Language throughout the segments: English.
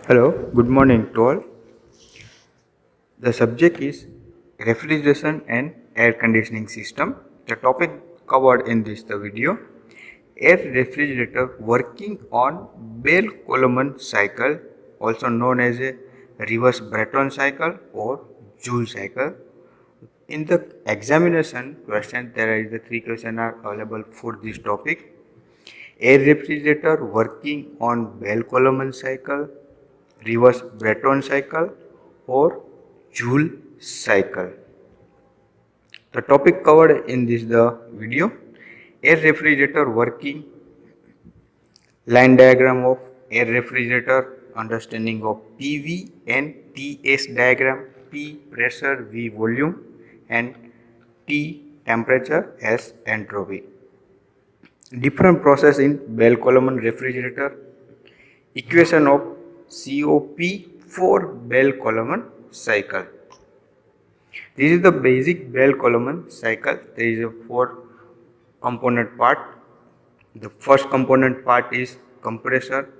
Hello, good morning to all. The subject is refrigeration and air conditioning system. The topic covered in this video, air refrigerator working on Bell-Coleman cycle, also known as a reverse Breton cycle or Joule cycle. In the examination question, there is the three questions are available for this topic. Air refrigerator working on Bell-Coleman cycle, reverse Breton cycle or Joule cycle. The topic covered in this video, air refrigerator working, line diagram of air refrigerator, understanding of PV and TS diagram, P pressure, V volume and T temperature, S entropy. Different process in Bell-Coleman refrigerator, equation of COP for Bell-Coleman cycle. This is the basic Bell-Coleman cycle. There is a four component part. The first component part is compressor,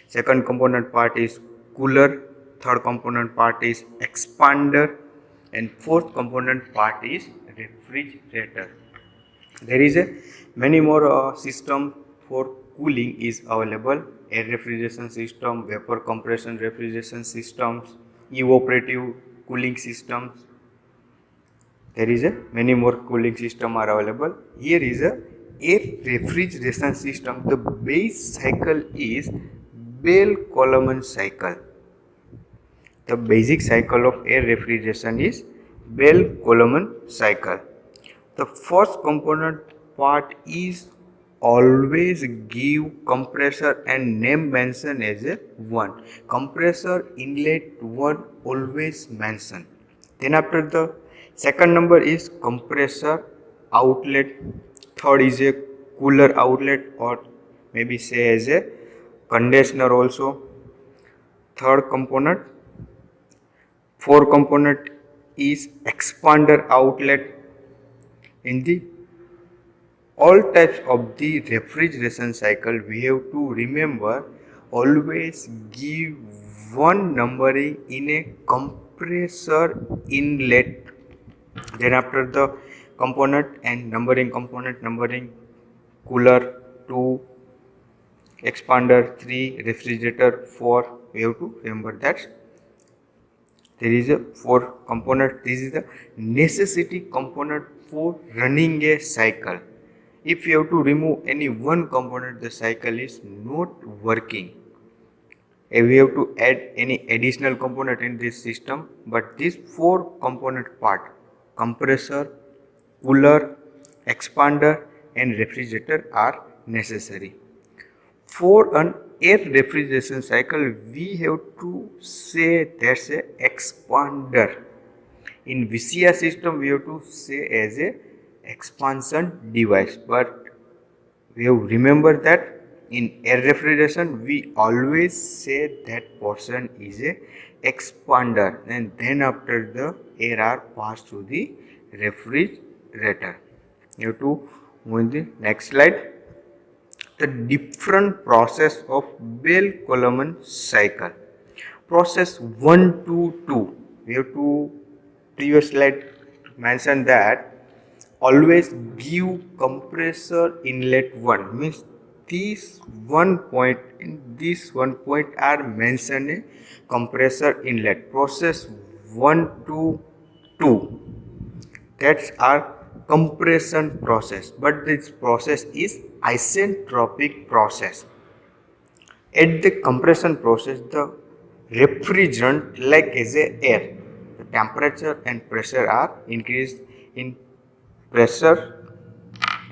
second component part is cooler, third component part is expander, and fourth component part is refrigerator. There is a many more system for cooling is available: air refrigeration system, vapor compression refrigeration systems, evaporative cooling systems. There is a many more cooling system are available. Here is a air refrigeration system. The base cycle is Bell-Coleman cycle. The basic cycle of air refrigeration is Bell-Coleman cycle. The first component part is always give compressor and name mention as a 1. Compressor inlet 1 always mention. Then after the second number is compressor outlet, third is a cooler outlet or maybe say as a conditioner also. Third component, fourth component is expander outlet. In the all types of the refrigeration cycle, we have to remember always give one numbering in a compressor inlet. Then after the component and numbering component, numbering cooler 2, expander 3, refrigerator 4. We have to remember that. There is a 4 component. This is the necessity component for running a cycle. If you have to remove any one component, the cycle is not working. If we have to add any additional component in this system, but these 4 component part, compressor, cooler, expander and refrigerator are necessary. For an air refrigeration cycle, we have to say that's a expander. In VCR system, we have to say as a expansion device, but we have remember that in air refrigeration we always say that portion is a expander, and then after the air are passed through the refrigerator. You have to move in the next slide. The different process of Bell-Coleman cycle. Process 1 to 2. We have to previous slide mention that always give compressor inlet 1, means this one point in this one point are mentioned a compressor inlet. Process 1 to 2, that's our compression process, but this process is isentropic process. At the compression process, the refrigerant like as a air, the temperature and pressure are increased in pressure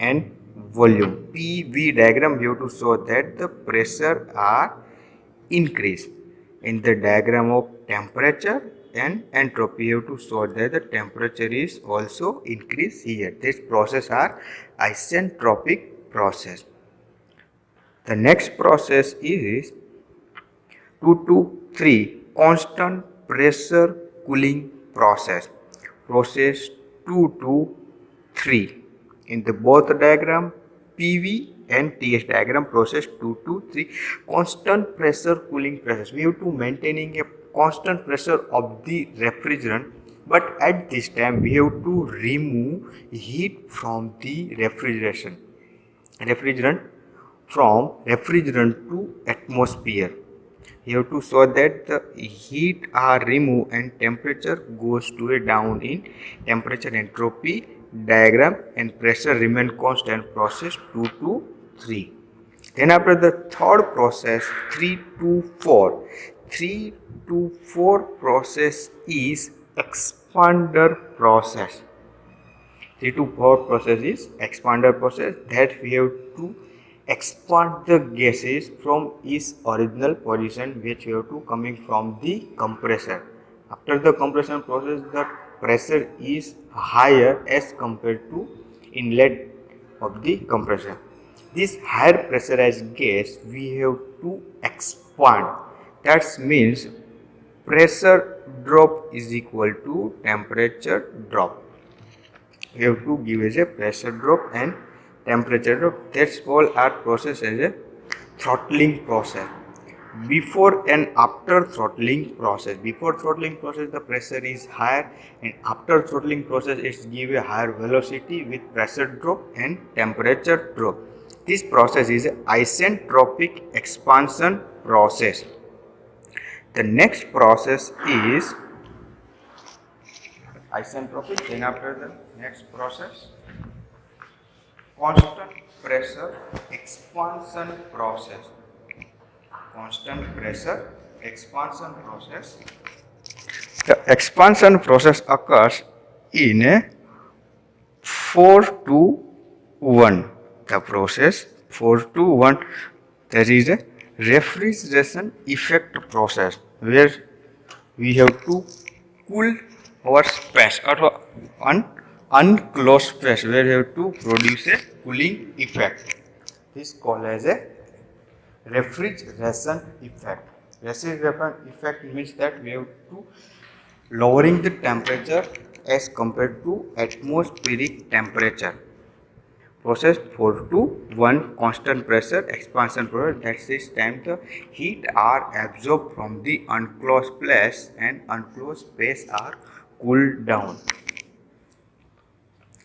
and volume. PV diagram we have to show that the pressure are increased. In the diagram of temperature and entropy, you have to show that the temperature is also increased here. This process are isentropic process. The next process is 2 to 3 constant pressure cooling process. Process 2 to 3. In the both diagram, PV and TS diagram. Process 2 to 3, constant pressure cooling process. We have to maintaining a constant pressure of the refrigerant, but at this time we have to remove heat from the refrigerant from refrigerant to atmosphere. You have to show that the heat are removed and temperature goes to a down in temperature entropy diagram and pressure remain constant. Process 2 to 3. Then after the third process 3 to 4. 3 to 4 process is expander process. 3 to 4 process is expander process, that we have to expand the gases from its original position, which we have to coming from the compressor. After the compression process, the pressure is higher as compared to inlet of the compressor. This higher pressurized gas we have to expand. That means pressure drop is equal to temperature drop. We have to give as a pressure drop and temperature drop. That's all our process as a throttling process. Before and after throttling process. Before throttling process the pressure is higher, and after throttling process it give a higher velocity with pressure drop and temperature drop. This process is an isentropic expansion process. The next process is isentropic. Then after the next process, constant pressure expansion process. Constant pressure expansion process. The expansion process occurs in a 4 to 1. The process 4 to 1, there is a refrigeration effect process where we have to cool our space or unclosed space, where we have to produce a cooling effect. This is called as a refrigeration effect. Refrigeration effect means that we have to lowering the temperature as compared to atmospheric temperature. Process 4 to 1, constant pressure expansion process. That is time the heat are absorbed from the unclosed place and unclosed space are cooled down.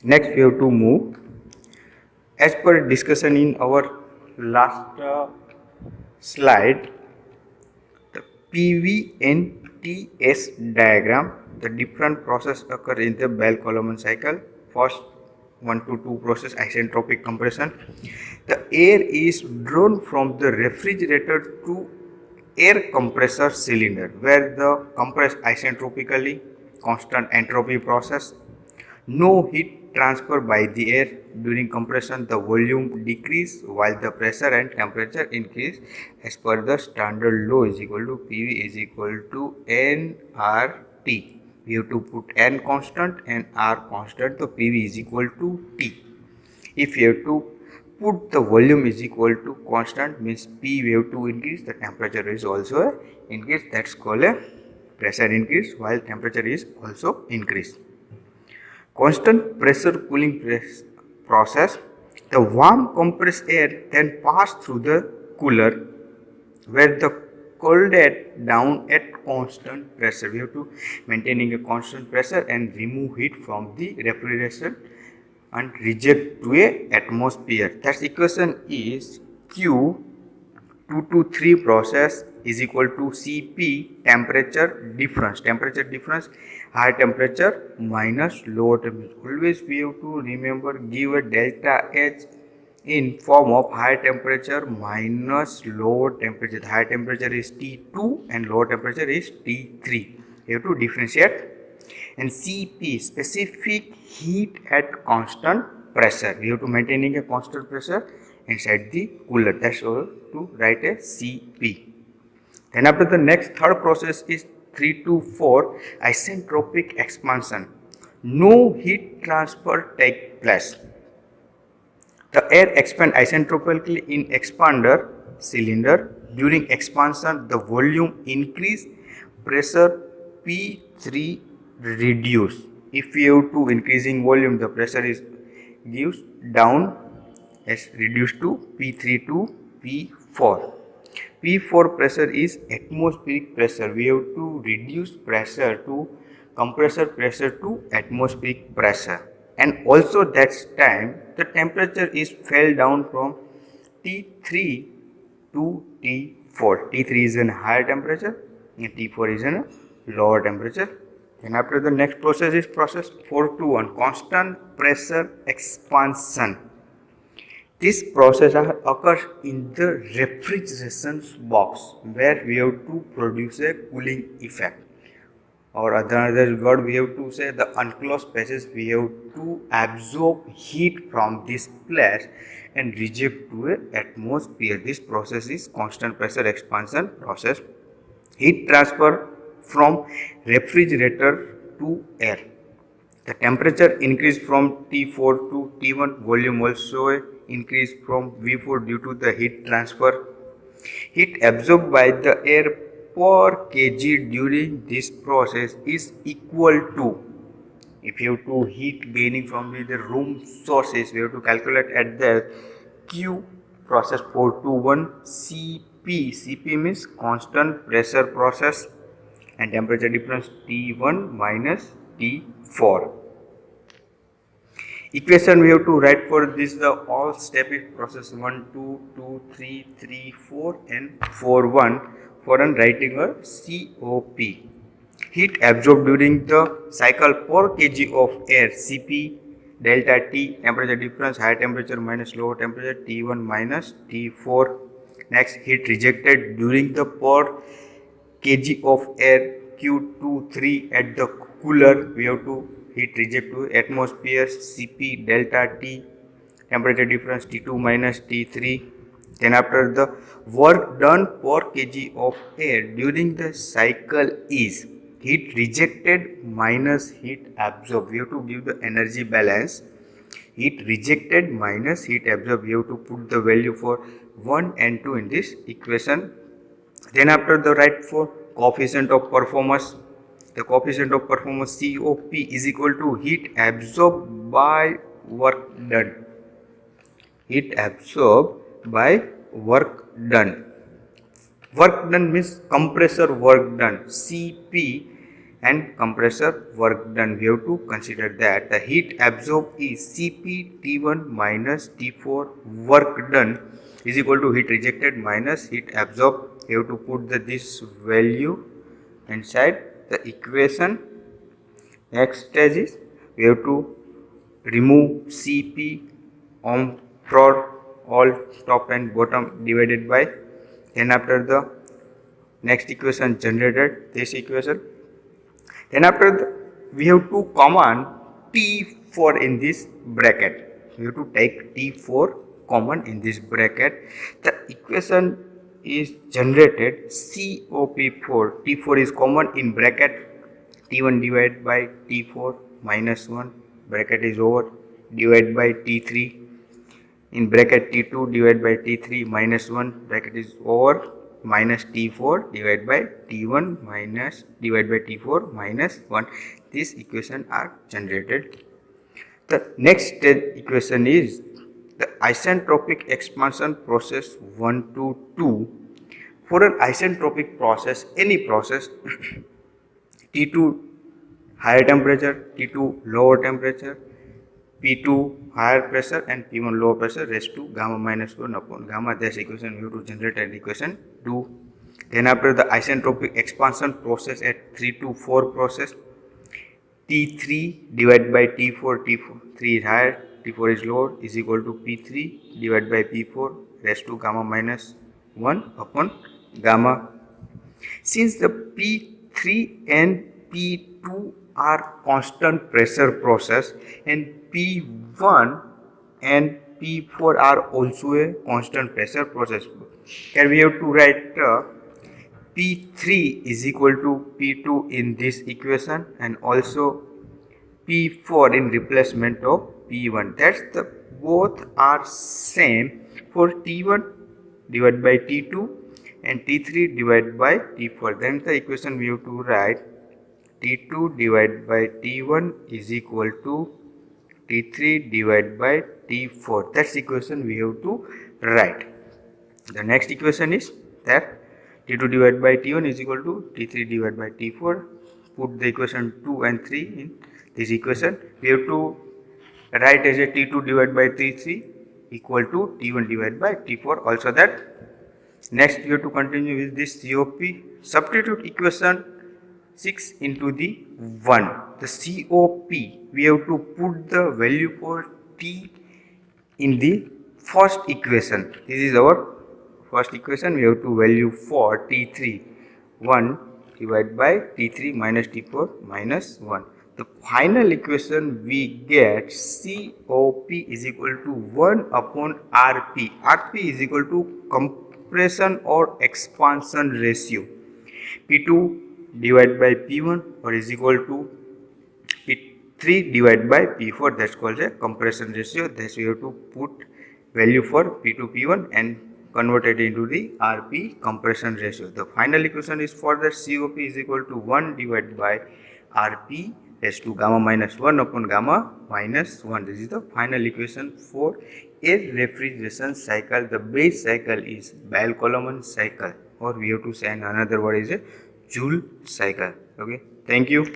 Next we have to move as per discussion in our last slide, the PV and TS diagram. The different process occur in the Bell-Coleman cycle. First 1 to 2 process isentropic compression. The air is drawn from the refrigerator to air compressor cylinder, where the compressed isentropically constant entropy process. No heat transfer by the air. During compression the volume decrease while the pressure and temperature increase as per the standard law is equal to PV is equal to nRT. We have to put N constant and R constant, so PV is equal to T. If you have to put the volume is equal to constant, means P we have to increase, the temperature is also increase. That's called a pressure increase while temperature is also increased. Constant pressure cooling process. The warm compressed air then pass through the cooler where the cold air down at constant pressure. We have to maintaining a constant pressure and remove heat from the refrigeration and reject to a atmosphere. That equation is Q 2 to 3 process is equal to Cp temperature difference. Temperature difference, high temperature minus lower temperature. Always we have to remember give a delta H in form of high temperature minus lower temperature. The high temperature is T2 and lower temperature is T3. You have to differentiate. And Cp specific heat at constant pressure. We have to maintaining a constant pressure inside the cooler. That's all to write a Cp. Then after the next third process is 3 to 4 isentropic expansion. No heat transfer take place. The air expands isentropically in expander cylinder. During expansion, the volume increase, pressure P3 reduce. If you have to increasing volume, the pressure is gives down is reduced to P3 to P4. P4 pressure is atmospheric pressure. We have to reduce pressure to compressor pressure to atmospheric pressure, and also that's time the temperature is fell down from T3 to T4. T3 is in higher temperature and T4 is in a lower temperature. And after the next process is process 421, constant pressure expansion. This process occurs in the refrigeration box where we have to produce a cooling effect. Or another word we have to say, the unclosed spaces, we have to absorb heat from this place and reject to a atmosphere. This process is constant pressure expansion process. Heat transfer from refrigerator to air. The temperature increase from T4 to T1. Volume also increase from V4 due to the heat transfer. Heat absorbed by the air per kg during this process is equal to, if you have to heat gaining from the room sources, we have to calculate at the Q process 421 Cp. Cp means constant pressure process and temperature difference T1 minus T4. Equation we have to write for this, the all step is process 1, 2, 2, 3, 3, 4 and 4, 1 for writing a COP. Heat absorbed during the cycle per kg of air, Cp delta T, temperature difference, higher temperature minus lower temperature, T1 minus T4. Next, heat rejected during the per kg of air, Q23 at the cooler, we have to heat reject to atmosphere, Cp delta T, temperature difference T2 minus T3. Then after the work done per kg of air during the cycle is heat rejected minus heat absorbed. We have to give the energy balance. Heat rejected minus heat absorbed. We have to put the value for 1 and 2 in this equation. Then after the write for coefficient of performance. The coefficient of performance COP is equal to heat absorbed by work done. Heat absorbed by work done. Work done means compressor work done. Cp and compressor work done. We have to consider that the heat absorbed is Cp T1 minus T4 work done is equal to heat rejected minus heat absorbed. We have to put this value inside the equation. Next stage is we have to remove Cp on for all top and bottom divided by, then after the next equation generated this equation. Then after we have to common T4 in this bracket. We have to take T4 common in this bracket. The equation is generated COP4. T4 is common in bracket. T1 divided by T4 minus 1. Bracket is over. Divided by T3. In bracket T2 divided by T3 minus 1. Bracket is over. Minus T4 divided by T1 minus divided by T4 minus 1. These equations are generated. The next equation is the isentropic expansion process 1 to 2. For an isentropic process, any process, T2 higher temperature, T2 lower temperature, P2 higher pressure and P1 lower pressure raised to gamma minus 1 upon gamma. This equation we have to generate an equation 2. Then after the isentropic expansion process at 3 to 4 process, T3 divided by T4, T3 is higher, T4 is lower is equal to P3 divided by P4 raised to gamma minus 1 upon gamma. Since the P3 and P2 are constant pressure process and P1 and P4 are also a constant pressure process, here we have to write P3 is equal to P2 in this equation and also P4 in replacement of P1. That's the both are same for T1 divided by T2 and T3 divided by T4. Then the equation we have to write T2 divided by T1 is equal to T3 divided by T4. That's equation we have to write. The next equation is that T2 divided by T1 is equal to T3 divided by T4. Put the equation 2 and 3 in this equation. We have to write as a T2 divided by T3 equal to T1 divided by T4. Also that. Next we have to continue with this COP. Substitute equation 6 into the 1. The COP, we have to put the value for T in the first equation. This is our first equation. We have to value for T3 1 divided by T3 minus T4 minus 1. The final equation we get COP is equal to 1 upon RP. RP is equal to compression or expansion ratio. P2 divided by P1 or is equal to P3 divided by P4. That's called a compression ratio. Thus we have to put value for P2 P1 and convert it into the RP compression ratio. The final equation is for the COP is equal to 1 divided by RP raised to gamma minus 1 upon gamma minus 1. This is the final equation for air refrigeration cycle. The base cycle is Bell-Coleman cycle, or we have to say another word is a Joule cycle. Okay, thank you.